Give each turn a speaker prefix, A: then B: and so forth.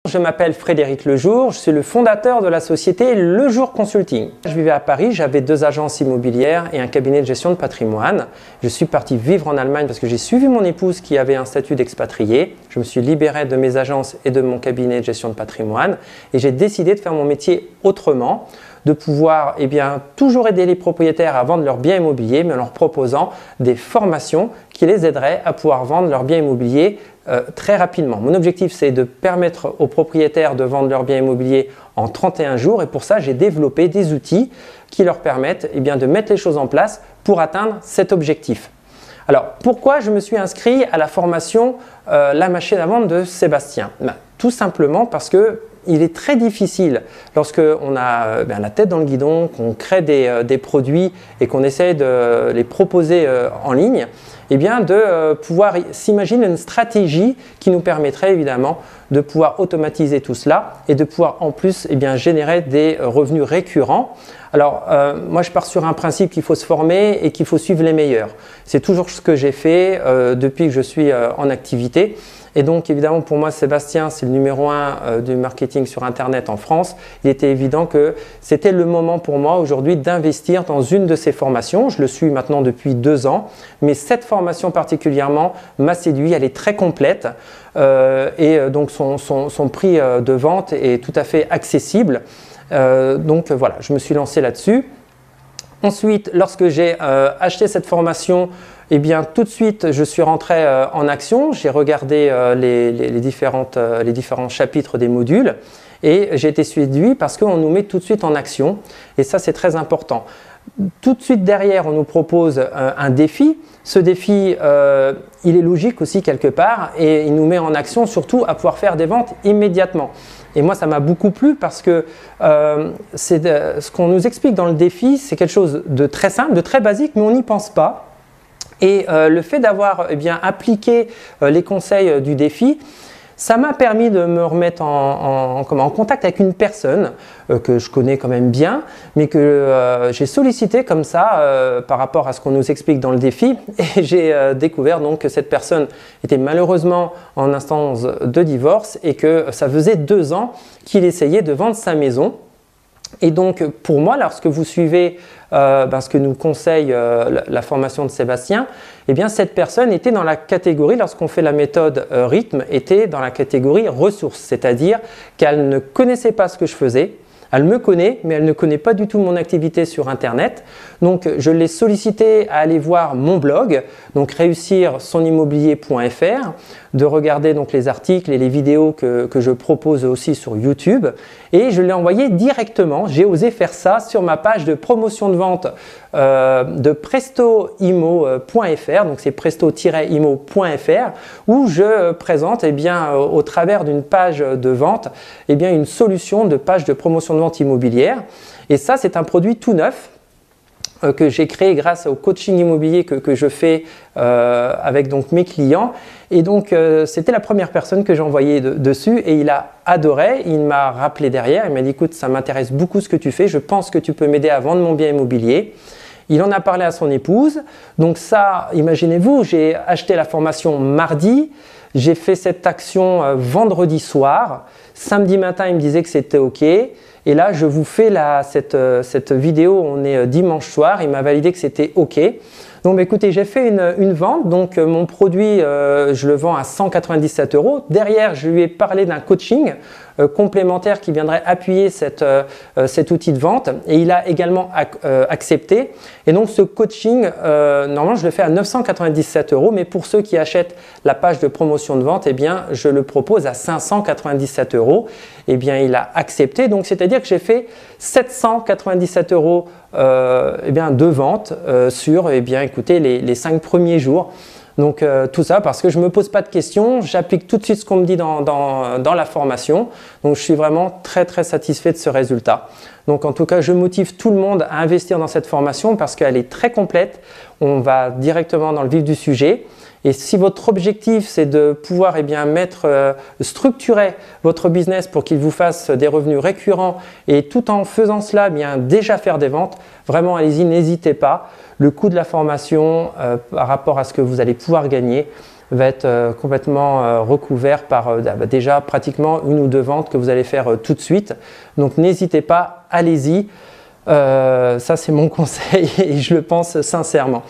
A: Je m'appelle Frédéric Lejour, je suis le fondateur de la société Lejour Consulting. Je vivais à Paris, j'avais 2 agences immobilières et un cabinet de gestion de patrimoine. Je suis parti vivre en Allemagne parce que j'ai suivi mon épouse qui avait un statut d'expatrié. Je me suis libéré de mes agences et de mon cabinet de gestion de patrimoine et j'ai décidé de faire mon métier autrement, de pouvoir toujours aider les propriétaires à vendre leurs biens immobiliers, mais en leur proposant des formations qui les aideraient à pouvoir vendre leurs biens immobiliers très rapidement. Mon objectif, c'est de permettre aux propriétaires de vendre leurs biens immobiliers en 31 jours et pour ça, j'ai développé des outils qui leur permettent de mettre les choses en place pour atteindre cet objectif. Alors, pourquoi je me suis inscrit à la formation La machine à vendre de Sébastien? Tout simplement parce que il est très difficile lorsqu'on a la tête dans le guidon, qu'on crée des produits et qu'on essaie de les proposer en ligne, de pouvoir s'imaginer une stratégie qui nous permettrait évidemment de pouvoir automatiser tout cela et de pouvoir en plus générer des revenus récurrents. Alors moi je pars sur un principe qu'il faut se former et qu'il faut suivre les meilleurs. C'est toujours ce que j'ai fait depuis que je suis en activité. Et donc évidemment pour moi Sébastien c'est le numéro 1 du marketing sur internet en France. Il était évident que c'était le moment pour moi aujourd'hui d'investir dans une de ces formations. Je le suis maintenant depuis 2 ans, mais cette formation particulièrement m'a séduit, elle est très complète et donc son prix de vente est tout à fait accessible. Donc voilà, je me suis lancé là-dessus. Ensuite, lorsque j'ai acheté cette formation, tout de suite, je suis rentré en action. J'ai regardé les différents chapitres des modules et j'ai été séduit parce qu'on nous met tout de suite en action et ça, c'est très important. Tout de suite derrière, on nous propose un défi. Ce défi, il est logique aussi quelque part et il nous met en action surtout à pouvoir faire des ventes immédiatement. Et moi, ça m'a beaucoup plu parce que ce qu'on nous explique dans le défi, c'est quelque chose de très simple, de très basique, mais on n'y pense pas. Et le fait d'avoir appliqué les conseils du défi, ça m'a permis de me remettre en contact avec une personne que je connais quand même bien, mais que j'ai sollicité comme ça par rapport à ce qu'on nous explique dans le défi. Et j'ai découvert donc que cette personne était malheureusement en instance de divorce et que ça faisait 2 ans qu'il essayait de vendre sa maison. Et donc pour moi, lorsque vous suivez ce que nous conseille la formation de Sébastien, cette personne était dans la catégorie, lorsqu'on fait la méthode rythme, était dans la catégorie ressources, c'est-à-dire qu'elle ne connaissait pas ce que je faisais. Elle me connaît, mais elle ne connaît pas du tout mon activité sur Internet. Donc, je l'ai sollicité à aller voir mon blog, donc réussirsonimmobilier.fr, de regarder donc les articles et les vidéos que je propose aussi sur YouTube. Et je l'ai envoyé directement, j'ai osé faire ça sur ma page de promotion de vente de presto-imo.fr, donc c'est presto-imo.fr, où je présente au travers d'une page de vente une solution de page de promotion de vente immobilière. Et ça, c'est un produit tout neuf que j'ai créé grâce au coaching immobilier que je fais avec donc mes clients. Et donc, c'était la première personne que j'ai envoyée dessus et il a adoré. Il m'a rappelé derrière, il m'a dit « Écoute, ça m'intéresse beaucoup ce que tu fais, je pense que tu peux m'aider à vendre mon bien immobilier ». Il en a parlé à son épouse. Donc ça, imaginez-vous, j'ai acheté la formation mardi, j'ai fait cette action vendredi soir. Samedi matin, il me disait que c'était OK. Et là, je vous fais cette vidéo, on est dimanche soir, il m'a validé que c'était OK. Donc écoutez, j'ai fait une vente, donc mon produit, je le vends à 197 €. Derrière, je lui ai parlé d'un coaching complémentaire qui viendrait appuyer cet outil de vente et il a également accepté. Et donc ce coaching, normalement, je le fais à 997 €, mais pour ceux qui achètent la page de promotion de vente, je le propose à 597 €. Il a accepté, donc c'est-à-dire que j'ai fait 797 € de vente sur écoutez, les 5 premiers jours. Donc tout ça parce que je ne me pose pas de questions, j'applique tout de suite ce qu'on me dit dans la formation. Donc je suis vraiment très très satisfait de ce résultat. Donc en tout cas, je motive tout le monde à investir dans cette formation parce qu'elle est très complète. On va directement dans le vif du sujet. Et si votre objectif c'est de pouvoir structurer votre business pour qu'il vous fasse des revenus récurrents et tout en faisant cela déjà faire des ventes, vraiment allez-y, n'hésitez pas. Le coût de la formation par rapport à ce que vous allez pouvoir gagner va être complètement recouvert par déjà pratiquement 1 ou 2 ventes que vous allez faire tout de suite. Donc n'hésitez pas, allez-y. Ça c'est mon conseil et je le pense sincèrement.